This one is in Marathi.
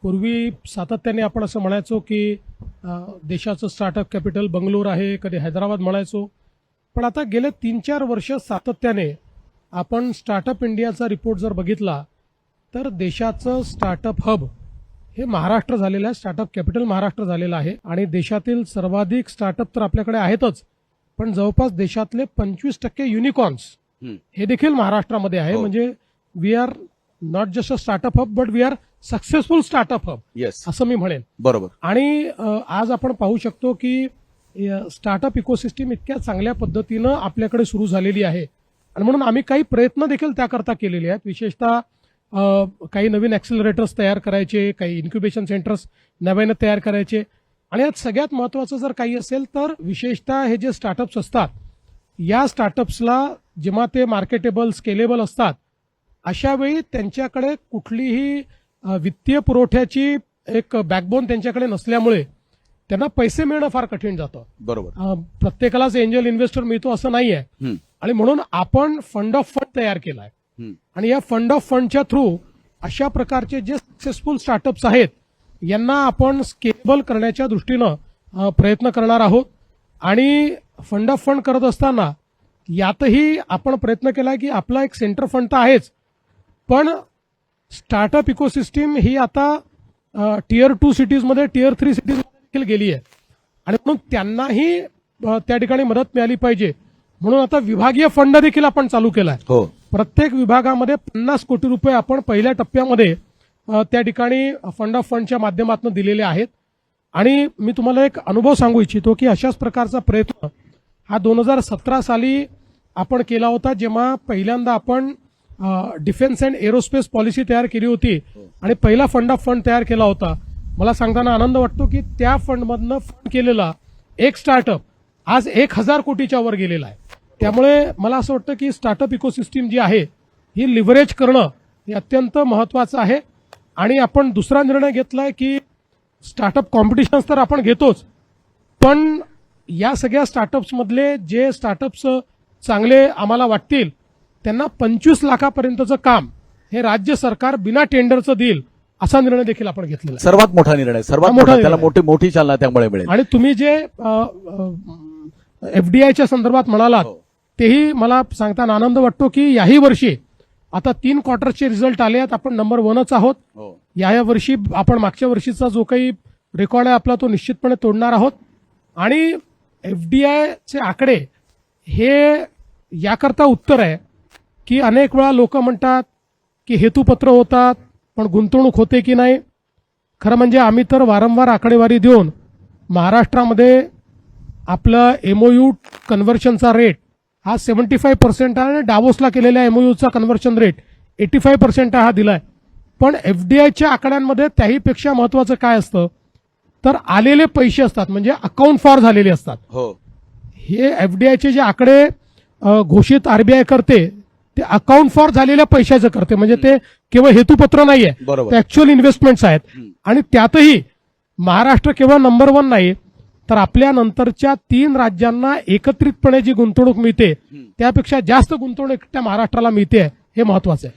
पूर्वी सातत्याने आपण असं म्हणायचो की देशाचं स्टार्टअप कॅपिटल बंगलोर आहे, कधी हैदराबाद म्हणायचो. पण आता गेले 3-4 वर्ष सातत्याने आपण स्टार्टअप इंडियाचा रिपोर्ट जर बघितला तर देशाचं स्टार्टअप हब हे महाराष्ट्र झालेलं आहे. स्टार्टअप कॅपिटल महाराष्ट्र झालेलं आहे आणि देशातील सर्वाधिक स्टार्टअप तर आपल्याकडे आहेतच, पण जवळपास देशातले 25% युनिकॉर्न्स हे देखील महाराष्ट्रामध्ये आहे. म्हणजे we are not just a startup hub but we are successful startup hub, असं मी म्हणेन. बरोबर. आणि आज आपण पाहू शकतो की स्टार्टअप इकोसिस्टीम इतक्या चांगल्या पद्धतीनं आपल्याकडे सुरू झालेली आहे आणि म्हणून आम्ही काही प्रयत्न देखील त्याकरता केलेले आहेत. विशेषतः काही नवीन ऍक्सिलरेटर्स तयार करायचे, काही इन्क्युबेशन सेंटर्स नव्याने तयार करायचे आणि यात सगळ्यात महत्वाचं जर काही असेल तर विशेषतः हे जे स्टार्टअप्स असतात या स्टार्टअप्सला जेव्हा ते मार्केटेबल स्केलेबल असतात अशा वेळी त्यांच्याकडे कुठलीही वित्तीय पुरवठ्याची एक बॅकबोन त्यांच्याकडे नसल्यामुळे त्यांना पैसे मिळणं फार कठीण जातं. बरोबर. प्रत्येकालाच एंजल इन्व्हेस्टर मिळतो असं नाहीये आणि म्हणून आपण फंड ऑफ फंड तयार केलाय आणि या फंड ऑफ फंडच्या थ्रू अशा प्रकारचे जे सक्सेसफुल स्टार्टअप्स आहेत यांना आपण स्केलेबल करण्याच्या दृष्टीनं प्रयत्न करणार आहोत. आणि फंड ऑफ फंड करत असताना यातही आपण प्रयत्न केला की आपला एक सेंटर फंड तर आहेच, पण स्टार्टअप इकोसिस्टीम ही आता टियर 2 सिटीजमध्ये टियर 3 सिटीजमध्ये देखील गेली आहे आणि म्हणून त्यांनाही त्या ठिकाणी मदत मिळाली पाहिजे म्हणून आता विभागीय फंड देखील आपण चालू केलाय. प्रत्येक विभागामध्ये 50 कोटी रुपये आपण पहिल्या टप्प्यामध्ये त्या ठिकाणी फंड ऑफ फंडच्या माध्यमातून दिलेले आहेत. आणि मी तुम्हाला एक अनुभव सांगू इच्छितो की अशाच प्रकारचा प्रयत्न हा 2017 साली आपण केला होता, जेव्हा पहिल्यांदा आपण डिफेन्स अँड एरोस्पेस पॉलिसी तयार केली होती आणि पहिला फंड ऑफ फंड तयार केला होता. मला सांगताना आनंद वाटतो की त्या फंडमधनं फंड केलेला एक स्टार्टअप आज 1000 कोटीच्या वर गेलेला आहे. त्यामुळे मला असं वाटतं की स्टार्टअप इकोसिस्टीम जी आहे ही लिव्हरेज करणं हे अत्यंत महत्वाचं आहे. आणि आपण दुसरा निर्णय घेतलाय की स्टार्टअप कॉम्पिटिशन्स तर आपण घेतोच, पण या सगळ्या स्टार्टअप्स मधले जे स्टार्टअप्स चांगले आम्हाला वाटतील त्यांना 25 लाखापर्यंतचं काम हे राज्य सरकार बिना टेंडरचं देईल असा निर्णय देखील आपण घेतलेला आहे. सर्वात मोठा निर्णय, सर्वात मोठा, त्याला मोठी चालना त्यामुळे मिळेल. आणि तुम्ही जे एफडीआयच्या संदर्भात म्हणालात तेही मला सांगताना आनंद वाटतो की याही वर्षी आता 3 क्वार्टरचे रिझल्ट आले आहेत, आपण नंबर 1च आहोत. या वर्षी आपण मागच्या वर्षीचा जो काही रेकॉर्ड आहे आपला तो निश्चितपणे तोडणार आहोत. आणि एफडीआयचे आकडे हे याकरता उत्तर आहे की अनेक वेळा लोक म्हणतात की हेतुपत्र होतात पण गुंतवणूक होते की नाही. खरं म्हणजे आम्ही तर वारंवार आकडेवारी देऊन महाराष्ट्रामध्ये आपलं एमओयू कन्व्हर्शनचा रेट हा 75% आहे आणि डावोसला केलेल्या एमओयूचा कन्व्हर्शन रेट 85% हा दिलाय. पण एफडीआयच्या आकड्यांमध्ये त्याहीपेक्षा महत्वाचं काय असतं तर आलेले पैसे असतात, म्हणजे अकाउंट फॉर झालेले असतात. हे एफडीआयचे जे आकडे घोषित आरबीआय करते ते अकाउंट फॉर झालेल्या पैशाचं करते, म्हणजे ते केवळ हेतुपत्र नाहीये, ते ऍक्च्युअल इन्व्हेस्टमेंट्स आहेत. आणि त्यातही महाराष्ट्र केवळ नंबर 1 नाही तर आपल्या नंतरच्या 3 राज्यांना एकत्रितपणे जी गुंतवणूक मिळते त्यापेक्षा जास्त गुंतवणूक त्या महाराष्ट्राला मिळते हे महत्वाचं आहे.